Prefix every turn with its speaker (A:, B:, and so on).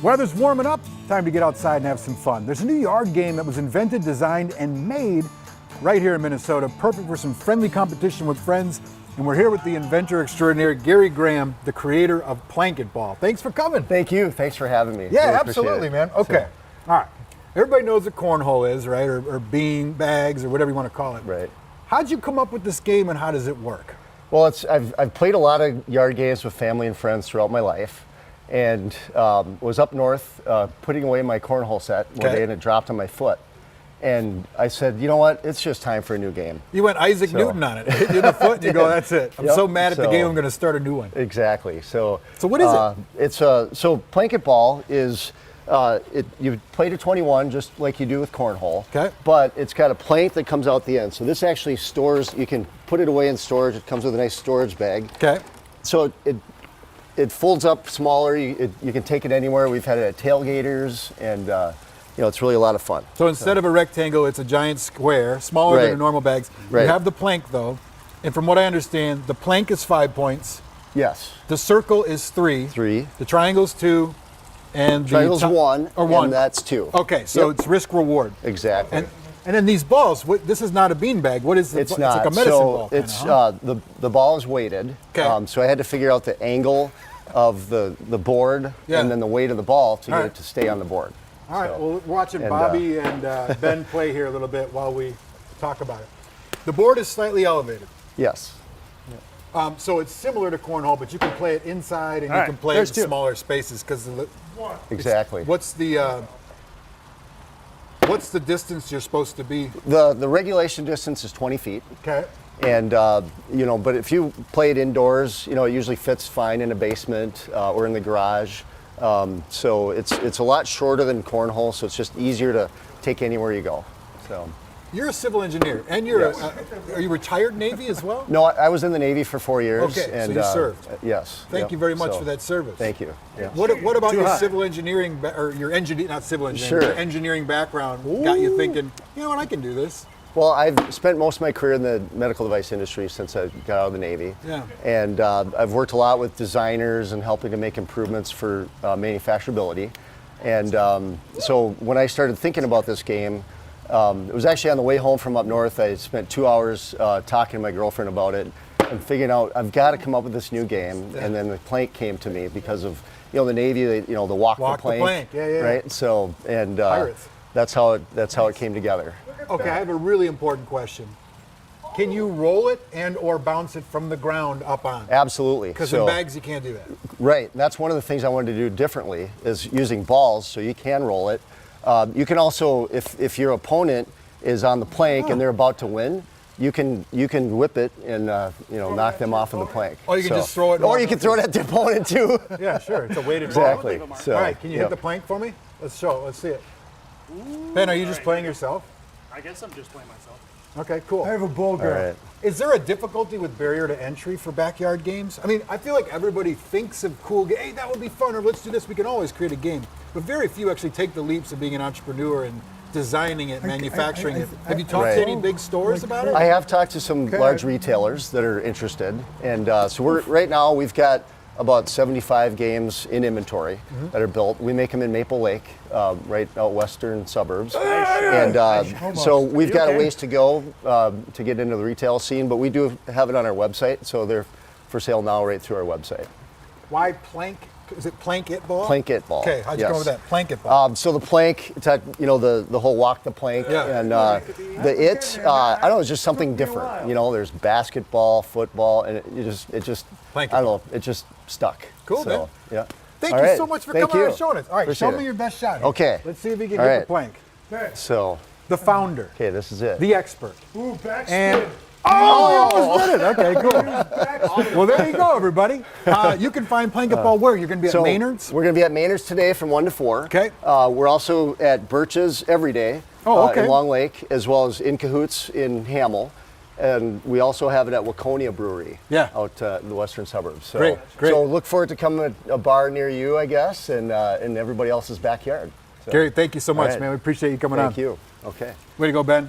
A: Weather's warming up, time to get outside and have some fun. There's a new yard game that was invented, designed, and made right here in Minnesota, perfect for some friendly competition with friends. And we're here with the inventor extraordinaire, Gary Graham, the creator of Planket Ball. Thanks for coming.
B: Thank you. Thanks for having me.
A: Yeah,
B: Really
A: absolutely,
B: appreciate it.
A: man. Okay. All right. Everybody knows what cornhole is, right? Or bean bags, or whatever you want to call it.
B: Right.
A: How'd you come up with this game, and how does it work?
B: Well, I've played a lot of yard games with family and friends throughout my life, and was up north putting away my cornhole set one day, and it dropped on my foot. And I said, you know what? It's just time for a new game.
A: You went Isaac Newton on it. Hit you in the foot, and you go, that's it. I'm so mad at the game, I'm going to start a new one.
B: Exactly. So
A: what is it?
B: It's so Planket Ball is you play to 21 just like you do with cornhole.
A: Okay.
B: But it's got a plank that comes out the end. So this actually stores. You can put it away in storage. It comes with a nice storage bag.
A: Okay.
B: So it folds up smaller. You can take it anywhere. We've had it at tailgaters, and it's really a lot of fun.
A: So instead of a rectangle, it's a giant square, smaller than a normal bags.
B: Right.
A: You have the plank though, and from what I understand, the plank is 5 points.
B: Yes.
A: The circle is 3.
B: 3.
A: The triangle's 2, and
B: Triangle's
A: the
B: 1.
A: Or 1.
B: And that's 2.
A: Okay, so
B: Yep.
A: it's risk reward.
B: Exactly.
A: And then these balls. This is not a bean bag. What is it?
B: It's not.
A: It's like a medicine
B: so
A: ball.
B: It's
A: kinda, huh?
B: the ball is weighted.
A: Okay.
B: So I had to figure out the angle of the board and then the weight of the ball to get it to stay on the board.
A: All right, well, we're watching Bobby and Ben play here a little bit while we talk about it. The board is slightly elevated.
B: Yes.
A: So it's similar to cornhole, but you can play it inside and you can play it in smaller spaces because
B: Exactly.
A: What's the distance you're supposed to be?
B: The regulation distance is 20 feet.
A: Okay.
B: And but if you play it indoors, it usually fits fine in a basement or in the garage. So it's a lot shorter than cornhole, so it's just easier to take anywhere you go. So.
A: You're a civil engineer, and are you retired Navy as well?
B: No, I was in the Navy for 4 years.
A: Okay,
B: and,
A: so you served.
B: Yes.
A: Thank you very much for that service.
B: Thank you. Yeah.
A: What about your civil engineering, or your not civil engineering, your engineering background got you thinking, you know what, I can do this?
B: Well, I've spent most of my career in the medical device industry since I got out of the Navy.
A: Yeah.
B: And I've worked a lot with designers and helping to make improvements for manufacturability. And so when I started thinking about this game, it was actually on the way home from up north. I spent 2 hours talking to my girlfriend about it and figuring out I've got to come up with this new game. Yeah. And then the plank came to me because of the Navy, the walk the plank.
A: Yeah.
B: Right. So and
A: Pirates.
B: that's how it came together.
A: Okay, I have a really important question. Can you roll it or bounce it from the ground up on?
B: Absolutely.
A: Because in bags you can't do that.
B: Right. That's one of the things I wanted to do differently is using balls, so you can roll it. You can also, if your opponent is on the plank and they're about to win, you can whip it and knock them off of the plank.
A: Or you can just throw it.
B: Or you can throw it at the opponent too.
A: Yeah, sure. It's a weighted
B: exactly.
A: ball.
B: So,
A: all right, can you hit the plank for me? Let's see it. Ben, are you just playing yourself?
C: I guess I'm just playing myself.
A: Okay, cool.
D: I have a bull girl.
B: Right.
A: Is there a difficulty with barrier to entry for backyard games? I mean, I feel like everybody thinks of cool games. Hey, that would be fun, or let's do this. We can always create a game. But very few actually take the leaps of being an entrepreneur and designing it, manufacturing it. Have you talked to any big stores about it?
B: I have talked to some large retailers that are interested. And so right now we've got about 75 games in inventory that are built. We make them in Maple Lake, right out western suburbs. And so we've got a ways to go to get into the retail scene, but we do have it on our website, so they're for sale now right through our website.
A: Why plank? Is it Planket Ball?
B: Planket Ball.
A: Okay, how'd you go with that? Planket Ball.
B: So the plank, it's the whole walk the plank, and I don't know, it's just something different. There's basketball, football, and it just I don't know, it just stuck.
A: Cool,
B: so,
A: man.
B: Yeah.
A: Thank you so much for coming out and showing us. All right,
B: Appreciate
A: show me your best shot. Here.
B: Okay.
A: Let's see if we can get the plank.
B: So.
A: The founder.
B: Okay, this is it.
A: The expert.
D: Ooh, backspin.
A: And you almost did it. Okay, cool. Well, there you go, everybody. You can find Planket Ball where? You're going to be at Maynard's?
B: We're going to be at Maynard's today from 1 to 4.
A: Okay.
B: We're also at Birch's every day in Long Lake, as well as in Cahoots in Hamel. And we also have it at Waconia Brewery out in the western suburbs. So,
A: great.
B: So look forward to coming to a bar near you, I guess, and in everybody else's backyard. So.
A: Gary, thank you so much, man. We appreciate you coming on.
B: Thank you. Okay.
A: Way to go, Ben.